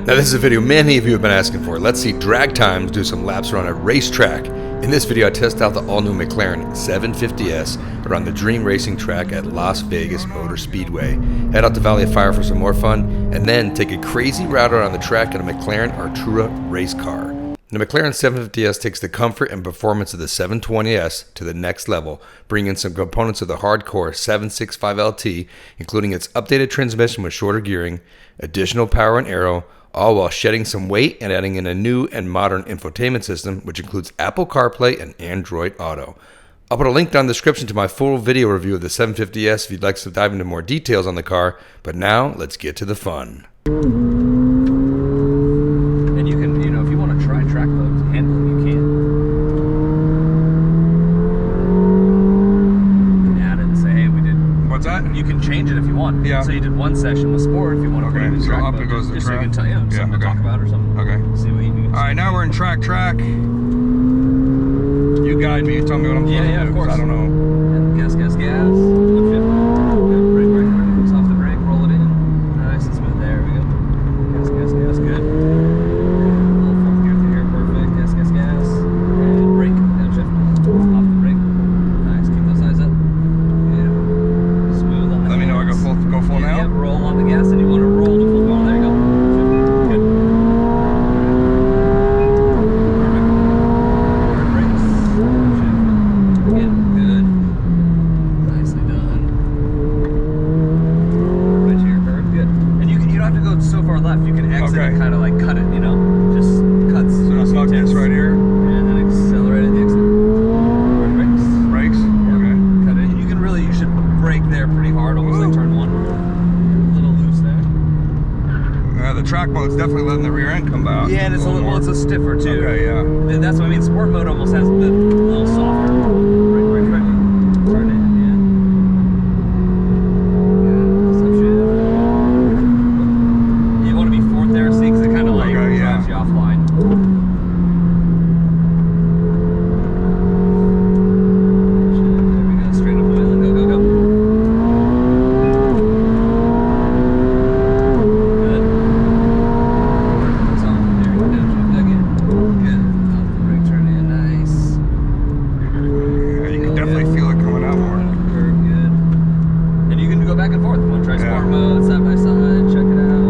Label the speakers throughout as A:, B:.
A: Now this is a video many of you have been asking for. Let's see drag times do some laps around a racetrack. In this video I test out the all-new McLaren 750s around the dream racing track at Las Vegas Motor Speedway. Head out to Valley of Fire for some more fun, and then take a crazy route around the track in a McLaren Artura race car. The McLaren 750s takes the comfort and performance of the 720s to the next level, bringing in some components of the hardcore 765 LT, including its updated transmission with shorter gearing, additional power and aero, all while shedding some weight and adding in a new and modern infotainment system, which includes Apple CarPlay and Android Auto. I'll put a link down in the description to my full video review of the 750s if you'd like to dive into more details on the car, but now let's get to the fun.
B: And you can, if you want to try track modes handling, you can. You can add it and say, hey, we did.
A: What's that?
B: You can change it if you want.
A: Yeah.
B: So you did one session with sport if you want to put it in track mode.
A: Goes the
B: just
A: track.
B: So you can tell you something to talk about or something.
A: Okay.
B: See what you do.
A: Alright, now we're in track. You guide me, tell me what I'm supposed to do.
B: Yeah, of course.
A: I don't know.
B: And gas. Good. Brake. Comes off the brake, roll it in. Nice and smooth. There we go. Gas. Good. And brake, downshift, off the brake. Nice, keep those eyes up. Yeah. Smooth on the
A: Let me know I go full now?
B: Yeah, roll on the gas and you want to roll to full going. There you go. Good. Perfect. Hard brakes. Downshift. Again, good. Nicely done. Right to your curve, good. And you don't have to go so far left. You can exit and kind of like cut it, Just cuts.
A: So it's not this right here?
B: And then accelerate at the exit. Hard brakes.
A: Brakes?
B: Yep.
A: Okay.
B: Cut it. You should brake there pretty hard, almost like turn one. A little loose there.
A: The track mode's definitely letting the rear end come out.
B: Yeah, and it's a stiffer too.
A: Okay, yeah.
B: That's what I mean. Sport mode almost has a little softer. Right. Turn it, yeah. You want to be fourth there, see, because it kind of like drives you offline. Back and forth. Want to try sport mode, side by side, check it out.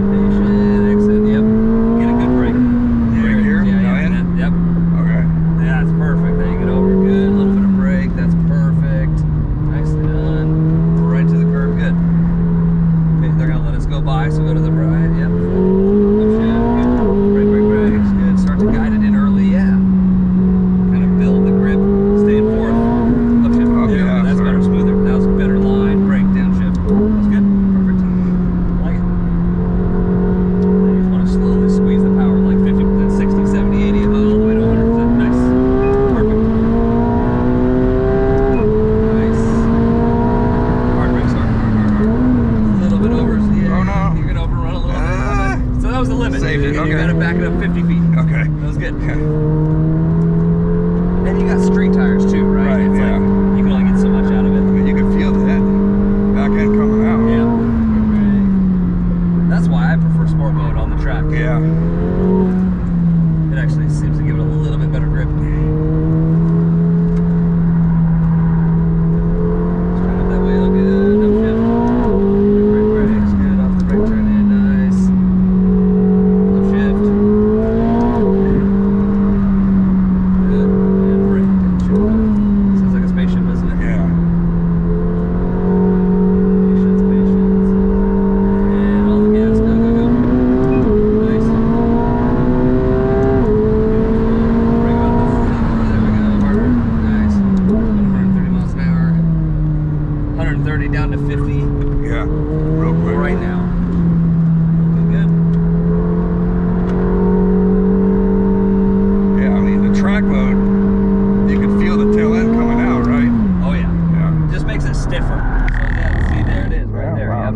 B: Patient, exit, yep. Get a good brake.
A: Brake here?
B: Yeah. Yep.
A: Okay.
B: Yeah, that's perfect. There you get over good. A little bit of brake. That's perfect. Nicely done. Right to the curb. Good. Okay, they're going to let us go by, so go to the right. Yep. Good. Brake. Good. Start to guide it in early. Yeah. Kind of build the grip. Stay in fourth. Yeah, that's better, smoother. That was a better line. Brake, downshift. That's good. Perfect. I like it. Then you just want to slowly squeeze the power like 50%, 60, 70, 80, all the way to 100%. Nice. Perfect. Nice. Hard brakes, hard. A little bit over. Yeah.
A: Oh no.
B: You're going to overrun a little bit. So that was the limit.
A: Saved it. Okay.
B: You got to back it up 50 feet.
A: Okay.
B: That was good. And you got street tires too, right?
A: Right,
B: it's
A: yeah.
B: Like, you can only get so much out of it.
A: You can feel that back end coming out.
B: Yeah. That's why I prefer sport mode on the track.
A: Yeah.
B: It actually seems to give it a little bit better grip. Turn up that wheel, good. Upshift. Brake, brakes, good. Off the brake, turn in, nice. Upshift. Good. And brake. Sounds like a spaceship, doesn't it?
A: Yeah.
B: Patience. And all the gas. Go. Nice. Bring about the floor. There we go. Harder. Nice. 130 miles an hour. 130 down to 50
A: Yeah. Real quick.
B: right now. Looking good.
A: Yeah, I mean the track mode, you can feel the tail end coming out, right?
B: Oh yeah.
A: Yeah.
B: Just makes it stiffer. So yeah, see, there it is, right there.
A: Wow.
B: Yep.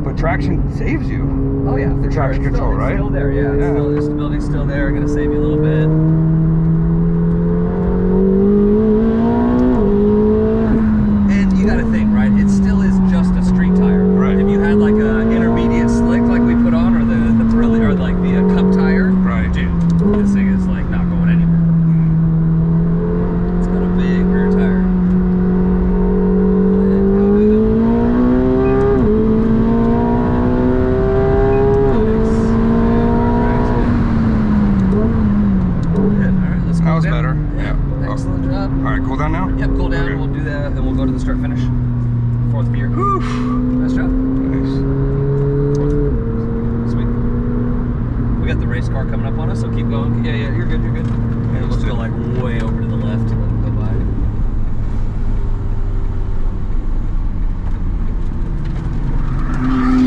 A: But traction saves you.
B: Oh yeah,
A: The traction control, right?
B: It's still there, yeah.
A: Yeah.
B: The stability's still there. Going to save you a little bit. And you got to think, right? It still is just a street tire.
A: Right.
B: If you had like a intermediate slick like we put on, or race car coming up on us, so keep going. Yeah, you're good, you're good. And let's go like way over to the left to let him go by.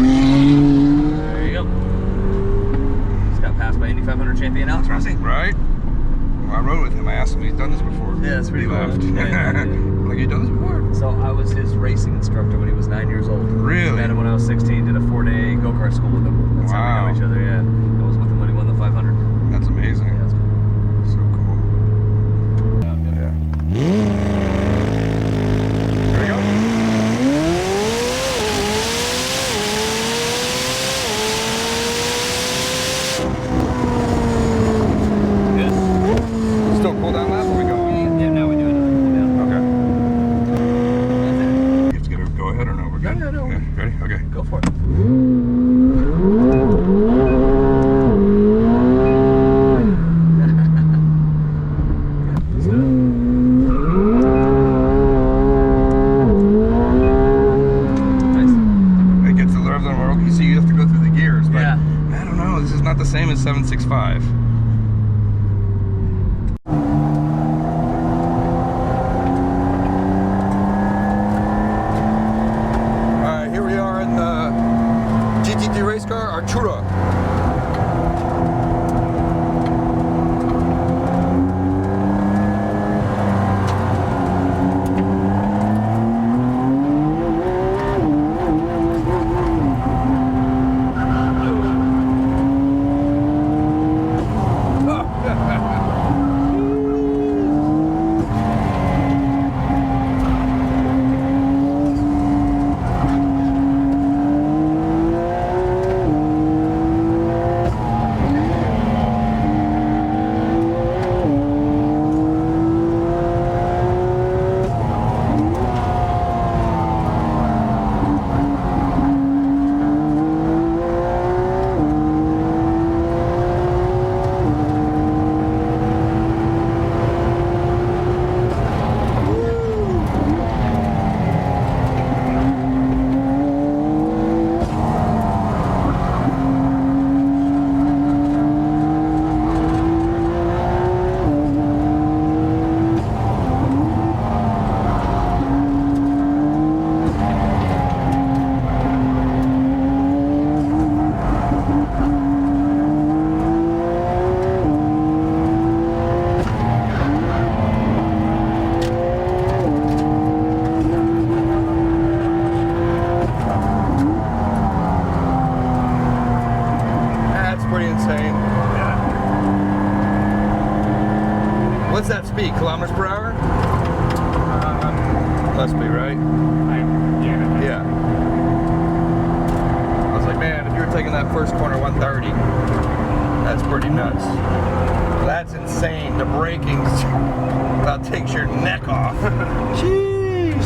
B: There you go. Just got passed by Indy 500 champion Alex Rossi.
A: Right? Well, I rode with him. I asked him if he's done this before.
B: Yeah, that's pretty
A: He
B: cool.
A: left.
B: Yeah,
A: Like, you done this before?
B: so I was his racing instructor when he was 9 years old.
A: Really?
B: Met him when I was 16, did a 4-day go-kart school with him. That's how we
A: Wow.
B: know each other, yeah. I was with him when he won the 500.
A: That's amazing.
B: Yeah, that's cool.
A: So cool. Yeah. There we go.
B: Good.
A: Still cool down lap or we go?
B: Yeah, now we do another cooldown.
A: Okay. You have to get a go ahead or no? We're good?
B: No.
A: Yeah. Ready? Okay.
B: Go for it. Let's do it. Nice.
A: It gets the revs on our you see you have to go through the gears, but
B: Yeah.
A: I don't know. This is not the same as 765. Alright, here we are in the GT3 race car, Artura. What's that speed? Kilometers per hour? Must be, right? Yeah. I was like, man, if you were taking that first corner 130, that's pretty nuts. That's insane. The braking about takes your neck off. Jeez.